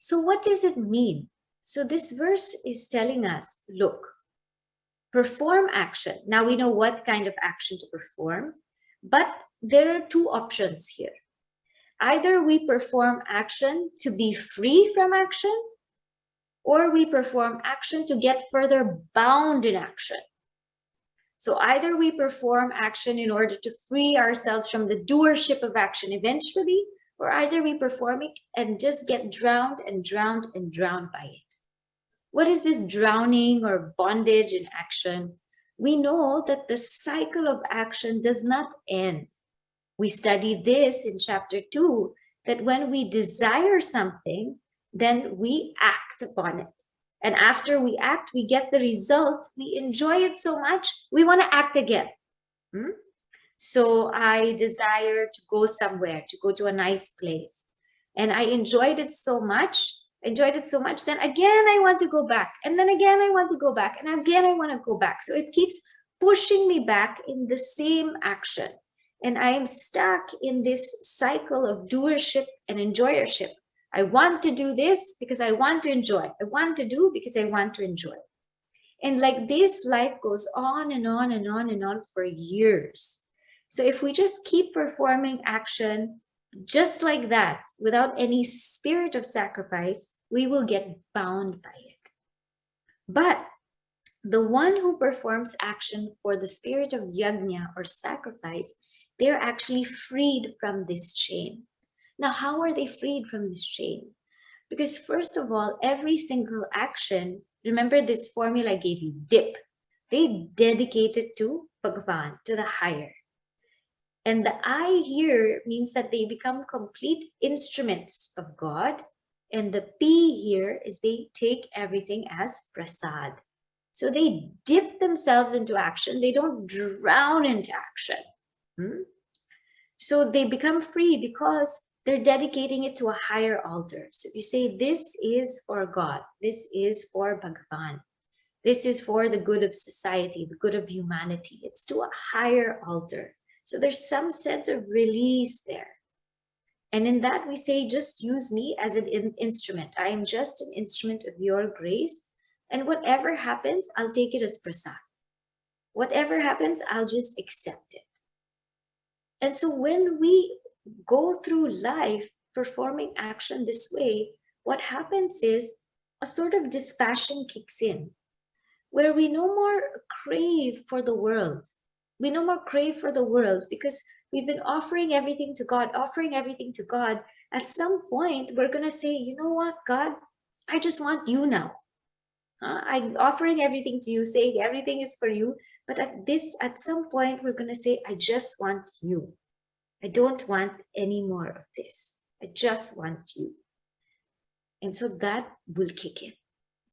So what does it mean? So this verse is telling us, look, perform action. Now we know what kind of action to perform, but there are two options here. Either we perform action to be free from action, or we perform action to get further bound in action. So either we perform action in order to free ourselves from the doership of action eventually, or either we perform it and just get drowned and drowned and drowned by it. What is this drowning or bondage in action? We know that the cycle of action does not end. We studied this in chapter 2, that when we desire something, then we act upon it. And after we act, we get the result. We enjoy it so much, we want to act again. So I desire to go somewhere, to go to a nice place. And I enjoyed it so much, then again I want to go back. And then again I want to go back. And again I want to go back. So it keeps pushing me back in the same action. And I am stuck in this cycle of doership and enjoyership. I want to do this because I want to enjoy. I want to do because I want to enjoy. And like this, life goes on and on and on and on for years. So if we just keep performing action just like that, without any spirit of sacrifice, we will get bound by it. But the one who performs action for the spirit of yajna or sacrifice, they're actually freed from this chain. Now, how are they freed from this chain? Because first of all, every single action, remember this formula I gave you, dip, they dedicate it to Bhagavan, to the higher. And the I here means that they become complete instruments of God. And the P here is they take everything as prasad. So they dip themselves into action. They don't drown into action. So they become free because they're dedicating it to a higher altar. So if you say, this is for God, this is for Bhagavan, this is for the good of society, the good of humanity, it's to a higher altar. So there's some sense of release there. And in that we say, just use me as an instrument. I am just an instrument of your grace. And whatever happens, I'll take it as prasad. Whatever happens, I'll just accept it. And so when we go through life performing action this way, what happens is a sort of dispassion kicks in, where we no more crave for the world. We no more crave for the world because we've been offering everything to God, At some point, we're going to say, you know what, God, I just want you now. I'm offering everything to you, saying everything is for you. But at some point, we're going to say, I just want you. I don't want any more of this. I just want you. And so that will kick in.